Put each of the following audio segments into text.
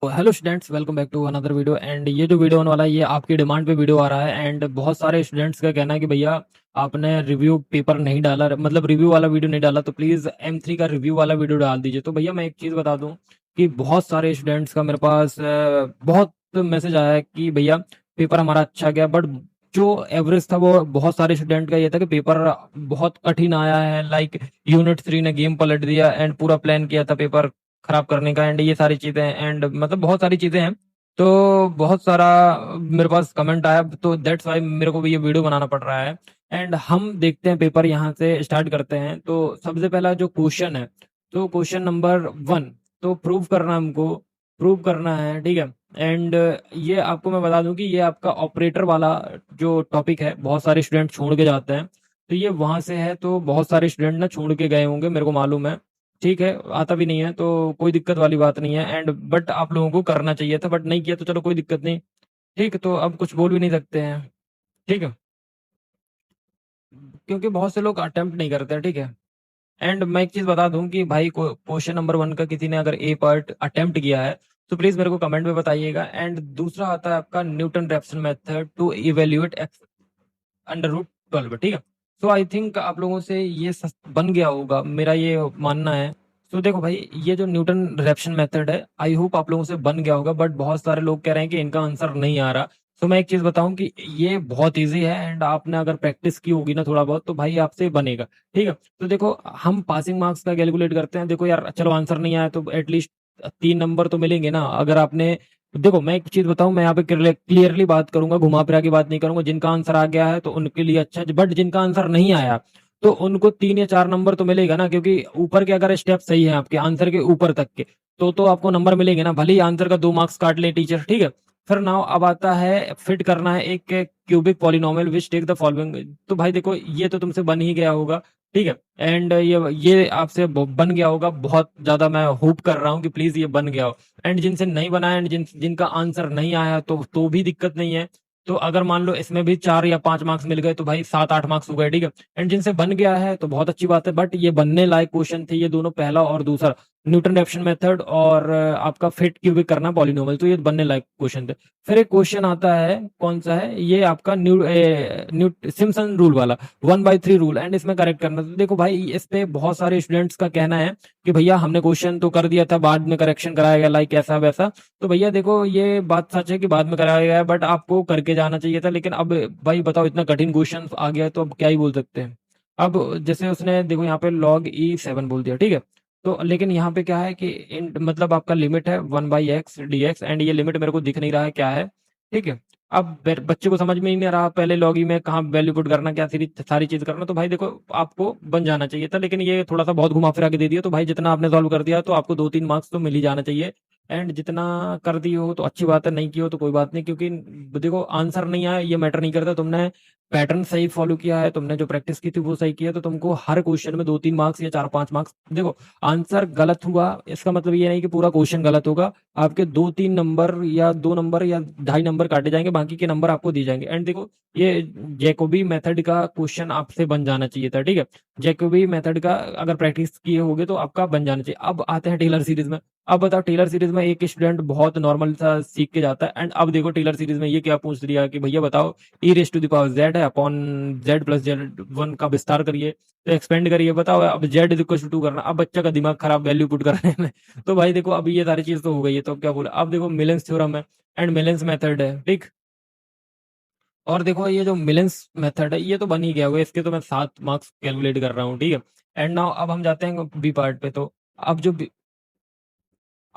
तो hello students, welcome back to another video. And ये जो वीडियो होने वाला है ये आपकी डिमांड पे वीडियो आ रहा है। एंड बहुत सारे स्टूडेंट्स का कहना है कि भैया आपने रिव्यू पेपर नहीं डाला, मतलब रिव्यू वाला वीडियो नहीं डाला, तो प्लीज़ M3 का रिव्यू वाला वीडियो डाल दीजिए। तो भैया मैं एक चीज़ बता दूं कि बहुत सारे स्टूडेंट्स का मेरे पास बहुत मैसेज आया है कि भैया पेपर हमारा अच्छा गया, बट जो एवरेज था वो बहुत सारे स्टूडेंट का ये था कि पेपर बहुत कठिन आया है। लाइक यूनिट 3 ने गेम पलट दिया एंड पूरा प्लान किया था पेपर खराब करने का। एंड ये सारी चीजें एंड मतलब बहुत सारी चीजें हैं। तो बहुत सारा मेरे पास कमेंट आया, तो दैट्स वाई मेरे को भी ये वीडियो बनाना पड़ रहा है। एंड हम देखते हैं पेपर यहाँ से स्टार्ट करते हैं। तो सबसे पहला जो क्वेश्चन है, तो क्वेश्चन नंबर 1, तो प्रूव करना, हमको प्रूव करना है, ठीक है। एंड ये आपको मैं बता दूं कि ये आपका ऑपरेटर वाला जो टॉपिक है बहुत सारे स्टूडेंट छोड़ के जाते हैं। तो ये वहां से है, तो बहुत सारे स्टूडेंट ना छोड़ के गए होंगे, मेरे को मालूम है। ठीक है, आता भी नहीं है तो कोई दिक्कत वाली बात नहीं है। एंड बट आप लोगों को करना चाहिए था, बट नहीं किया तो चलो कोई दिक्कत नहीं। ठीक, तो अब कुछ बोल भी नहीं सकते हैं। ठीक है, क्योंकि बहुत से लोग अटेम्प्ट नहीं करते हैं। ठीक है। एंड मैं एक चीज बता दूं कि भाई क्वेश्चन नंबर 1 का किसी ने अगर ए पार्ट अटेम्प्ट किया है तो प्लीज मेरे को कमेंट में बताइएगा। एंड दूसरा आता है आपका Newton Raphson method to evaluate x under root 12। ठीक है। सो आई थिंक आप लोगों से ये बन गया होगा, मेरा ये मानना है। तो देखो भाई, ये जो न्यूटन रेफसन मेथड है, आई होप आप लोगों से बन गया होगा, बट बहुत सारे लोग कह रहे हैं कि इनका आंसर नहीं आ रहा। तो मैं एक चीज बताऊं कि ये बहुत इजी है, एंड आपने अगर प्रैक्टिस की होगी ना थोड़ा बहुत, तो भाई आपसे बनेगा। ठीक है। तो देखो, हम पासिंग मार्क्स का कैलकुलेट करते हैं। देखो यार, चलो आंसर नहीं आया तो एटलीस्ट 3 नंबर तो मिलेंगे ना। अगर आपने, देखो मैं एक चीज बताऊं, मैं यहाँ पे क्लियरली बात करूंगा, घुमा फिरा की बात नहीं करूंगा। जिनका आंसर आ गया है तो उनके लिए अच्छा, बट जिनका आंसर नहीं आया तो उनको 3 या 4 नंबर तो मिलेगा ना, क्योंकि ऊपर के अगर स्टेप सही है आपके आंसर के ऊपर तक के, तो आपको नंबर मिलेंगे ना, भले ही आंसर का 2 मार्क्स काट ले टीचर। ठीक है। फिर नाउ अब आता है फिट करना है एक cubic polynomial which take the following. तो भाई देखो, ये तो तुमसे बन ही गया होगा। ठीक है। एंड ये आपसे बन गया होगा, बहुत ज्यादा मैं होप कर रहा हूँ कि प्लीज ये बन गया हो। एंड जिनसे नहीं बना, एंड जिनका आंसर नहीं आया तो भी दिक्कत नहीं है। तो अगर मान लो इसमें भी 4 या 5 मार्क्स मिल गए तो भाई 7-8 मार्क्स हो गए। ठीक है। एंड जिनसे बन गया है तो बहुत अच्छी बात है, बट ये बनने लायक क्वेश्चन थे ये दोनों, पहला और दूसरा, न्यूटन रेफसन मेथड और आपका फिट क्यूबिक करना पॉलिनोमियल, तो ये बनने लायक क्वेश्चन थे। फिर एक क्वेश्चन आता है, कौन सा है ये आपका, सिम्पसन रूल वाला, 1/3 रूल, एंड इसमें करेक्ट करना। तो देखो भाई, इस पे बहुत सारे स्टूडेंट्स का कहना है कि भैया हमने क्वेश्चन तो कर दिया था, बाद में करेक्शन कराया गया, लाइक ऐसा वैसा। तो भैया देखो, ये बात सच है कि बाद में कराया गया है, बट आपको करके जाना चाहिए था। लेकिन अब भाई बताओ, इतना कठिन क्वेश्चन आ गया है तो अब क्या ही बोल सकते हैं। अब जैसे उसने देखो यहाँ पे log E7 बोल दिया। ठीक है। तो लेकिन यहाँ पे क्या है कि मतलब आपका लिमिट है 1/x dx, एंड ये लिमिट मेरे को दिख नहीं रहा है क्या है। ठीक है। अब बच्चे को समझ में ही नहीं आ रहा पहले log E में कहाँ वैल्यू पुट करना, क्या सारी चीज करना। तो भाई देखो, आपको बन जाना चाहिए था, लेकिन ये थोड़ा सा बहुत घुमा फिरा के दे दिया। तो भाई जितना आपने सॉल्व कर दिया तो आपको 2-3 मार्क्स तो मिल ही जाना चाहिए। एंड जितना कर दिए हो तो अच्छी बात है, नहीं की हो तो कोई बात नहीं, क्योंकि देखो आंसर नहीं आया ये मैटर नहीं करता। तुमने पैटर्न सही फॉलो किया है, तुमने जो प्रैक्टिस की थी वो सही किया, तो तुमको हर क्वेश्चन में 2-3 मार्क्स या 4-5 मार्क्स। देखो, आंसर गलत हुआ इसका मतलब ये नहीं कि पूरा क्वेश्चन गलत होगा। आपके 2-3 नंबर या 2 नंबर या 2.5 नंबर काटे जाएंगे, बाकी के नंबर आपको दिए जाएंगे। एंड देखो, ये जैकोबी मेथड का क्वेश्चन आपसे बन जाना चाहिए था। ठीक है। जैकोबी मेथड का अगर प्रैक्टिस किए होगे तो आपका बन जाना चाहिए। अब आते हैं टेलर सीरीज में। अब बताओ, टेलर सीरीज में एक स्टूडेंट बहुत नॉर्मल सा सीख के जाता है, एंड अब देखो टेलर सीरीज में ये क्या पूछ लिया कि भैया बताओ, e⁻z है अपॉन z+z1 का विस्तार करिए, तो एक्सपेंड करिए, बताओ अब z=2 करना। अब बच्चा का दिमाग खराब वैल्यू पुट करने में। तो भाई देखो, अब ये सारी चीज तो हो गई है, तो अब क्या बोला। अब देखो, मिलेंस थ्योरम है एंड मिलेंस मेथड है। ठीक। और देखो, ये जो मिलेंस मेथड है ये तो बन ही गया हुआ है, इसके तो मैं 7 मार्क्स कैलकुलेट कर रहा हूँ। ठीक है। एंड नाउ अब हम जाते हैं बी पार्ट पे। तो अब जो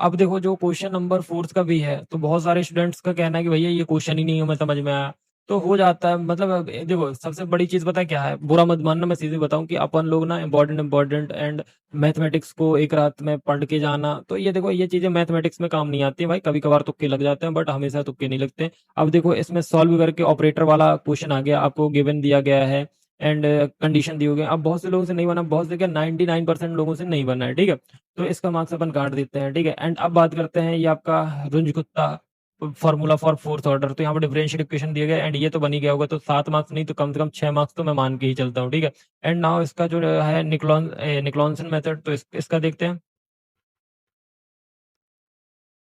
अब देखो, जो क्वेश्चन नंबर 4 का भी है, तो बहुत सारे स्टूडेंट्स का कहना है कि भैया ये क्वेश्चन ही नहीं हमें समझ में आया। तो हो जाता है, मतलब अब देखो, सबसे बड़ी चीज पता है क्या है, बुरा मत मानना, मैं सीधे बताऊं कि अपन लोग ना इम्पोर्टेंट एंड मैथमेटिक्स को एक रात में पढ़ के जाना, तो ये देखो, ये चीजें मैथमेटिक्स में काम नहीं आती है भाई। कभी कभार तुक्के लग जाते हैं, बट हमेशा तुक्के नहीं लगते। अब देखो, इसमें सॉल्व करके ऑपरेटर वाला क्वेश्चन आ गया, आपको गिवन दिया गया है एंड कंडीशन दी हो गई। अब बहुत से लोगों से नहीं बना, बहुत से क्या 99% लोगों से नहीं बना है। ठीक है। तो इसका मार्क्स अपन काट देते हैं। ठीक है। एंड अब बात करते हैं ये आपका रुंजकुत्ता फॉर्मूला फॉर फोर्थ ऑर्डर। तो यहाँ पर डिफरेंशियल इक्वेशन दिए गए, एंड ये तो बन ही गया होगा, तो 7 मार्क्स नहीं तो कम से कम 6 मार्क्स तो मैं मान के ही चलता हूँ। ठीक है। एंड नाउ इसका जो है निक्लॉन्सन मेथड, तो इसका देखते हैं।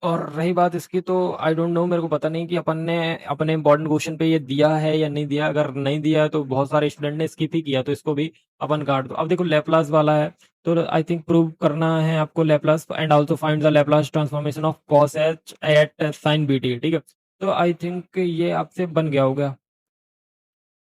और रही बात इसकी, तो आई डोंट नो, मेरे को पता नहीं कि अपन ने अपने इम्पोर्टेंट क्वेश्चन पे ये दिया है या नहीं दिया। अगर नहीं दिया है तो बहुत सारे स्टूडेंट ने स्किप ही किया, तो इसको भी अपन काट दो। अब देखो लैपलास वाला है, तो आई थिंक प्रूव करना है आपको Laplace and also find the Laplace transformation of cos h at sin bt, ठीक है। तो आई थिंक ये आपसे बन गया होगा।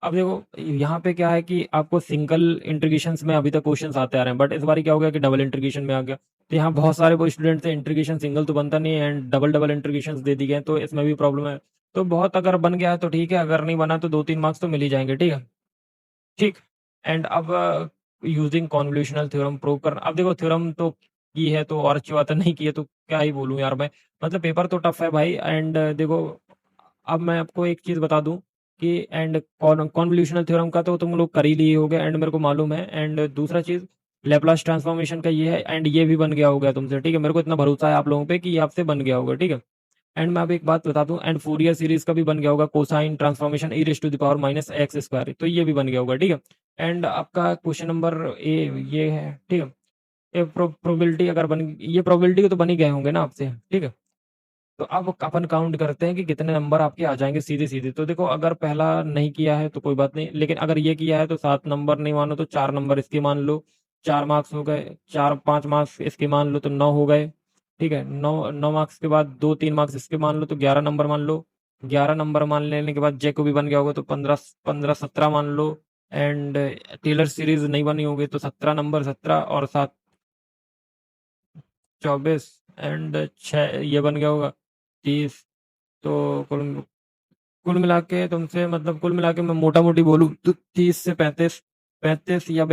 अब देखो यहाँ पे क्या है कि आपको सिंगल इंटीग्रेशंस में अभी तक क्वेश्चंस आते आ रहे हैं, बट इस बार क्या हो गया कि डबल इंटीग्रेशन में आ गया। तो यहाँ बहुत सारे वो स्टूडेंट थे, इंटीग्रेशन सिंगल तो बनता नहीं है एंड डबल डबल इंटीग्रेशंस दे दी गए, तो इसमें भी प्रॉब्लम है। तो बहुत अगर बन गया है तो ठीक है, अगर नहीं बना तो 2-3 मार्क्स तो मिल ही जाएंगे, ठीक है। ठीक। एंड अब यूजिंग कॉन्वोल्यूशनल थ्योरम प्रूव करना। अब देखो थ्योरम तो की है तो और अच्छी बात है, नहीं की है तो क्या ही बोलूँ यार मैं। मतलब पेपर तो टफ है भाई। एंड देखो, अब मैं आपको एक चीज़ बता दूं कि एंड कॉन्वोल्यूशनल थ्योरम का तो तुम लोग कर ही लिए होगे एंड मेरे को मालूम है। एंड दूसरा चीज़ लेप्लास ट्रांसफॉर्मेशन का ये है, एंड ये भी बन गया होगा तुमसे, ठीक है। मेरे को इतना भरोसा है आप लोगों पे कि ये आपसे बन गया होगा, ठीक है। एंड मैं अब एक बात बता दूं, एंड फूरियर सीरीज का भी बन गया होगा, cosine transformation e raise to the power minus x square, तो ये भी बन गया होगा, ठीक है। एंड आपका क्वेश्चन नंबर ए ये है, ठीक है। ये प्रोबेबिलिटी अगर बन, ये प्रोबेबिलिटी के तो बन ही गए होंगे ना आपसे, ठीक है। तो अब अपन काउंट करते हैं कि कितने नंबर आपके आ जाएंगे सीधे सीधे। तो देखो अगर पहला नहीं किया है तो कोई बात नहीं, लेकिन अगर ये किया है तो 7 नंबर नहीं मानो तो 4 नंबर इसके मान लो, 4 मार्क्स हो गए। 4-5 मार्क्स इसके मान लो तो 9 हो गए, ठीक है। 9 9 मार्क्स के बाद 2-3 मार्क्स इसके मान लो तो 11 नंबर मान लो। 11 नंबर मान लेने के बाद जे को भी बन गया होगा तो 15-15-17 मान लो। एंड टेलर सीरीज नहीं बनी होगी तो 17 नंबर, 17 और 7 24 एंड 6 ये बन गया होगा 30। तो कुल कुल मिला के तुमसे, मतलब कुल मिला के मैं मोटा मोटी बोलूँ तो 30 से 35, 35 या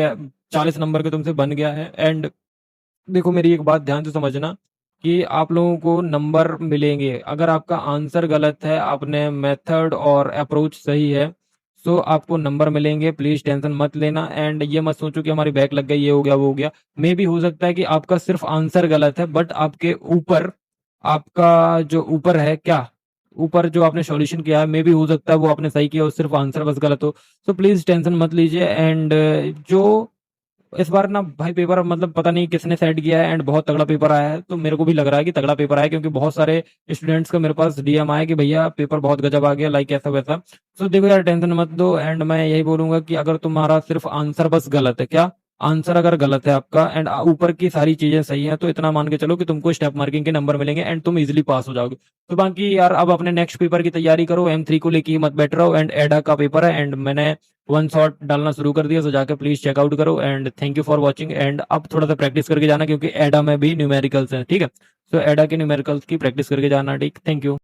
40 नंबर के तुमसे बन गया है। एंड देखो मेरी एक बात ध्यान से समझना कि आप लोगों को नंबर मिलेंगे अगर आपका आंसर गलत है, आपने मेथड और अप्रोच सही है, तो आपको नंबर मिलेंगे, प्लीज टेंशन मत लेना। एंड ये मत सोचो कि हमारी बैक लग गई, ये हो गया वो हो गया। मे भी हो सकता है कि आपका सिर्फ आंसर गलत है, बट आपके ऊपर, आपका जो ऊपर है क्या, ऊपर जो आपने सॉल्यूशन किया है, मे भी हो सकता है वो आपने सही किया हो, सिर्फ आंसर बस गलत हो। तो प्लीज टेंशन मत लीजिए। एंड जो इस बार ना भाई पेपर, मतलब पता नहीं किसने सेट किया है एंड बहुत तगड़ा पेपर आया है, तो मेरे को भी लग रहा है कि तगड़ा पेपर आया है, क्योंकि बहुत सारे स्टूडेंट्स का मेरे पास डीएम आया कि भैया पेपर बहुत गजब आ गया, लाइक ऐसा वैसा। तो देखो यार टेंशन मत दो। एंड मैं यही बोलूंगा कि अगर तुम्हारा सिर्फ आंसर बस गलत है, क्या आंसर अगर गलत है आपका एंड ऊपर की सारी चीजें सही हैं, तो इतना मान के चलो कि तुमको स्टेप मार्किंग के नंबर मिलेंगे एंड तुम इजिली पास हो जाओगे। तो बाकी यार अब अपने नेक्स्ट पेपर की तैयारी करो, M3 को लेके ही मत बैठ रहो। एंड एडा का पेपर है एंड मैंने वन शॉट डालना शुरू कर दिया, तो जाकर प्लीज चेकआउट करो। And thank you for watching. And अब थोड़ा सा प्रैक्टिस करके जाना, क्योंकि एडा में भी न्यूमेरिकल्स हैं, ठीक है। तो एडा के न्यूमेरिकल्स की प्रैक्टिस करके जाना, ठीक। Thank you.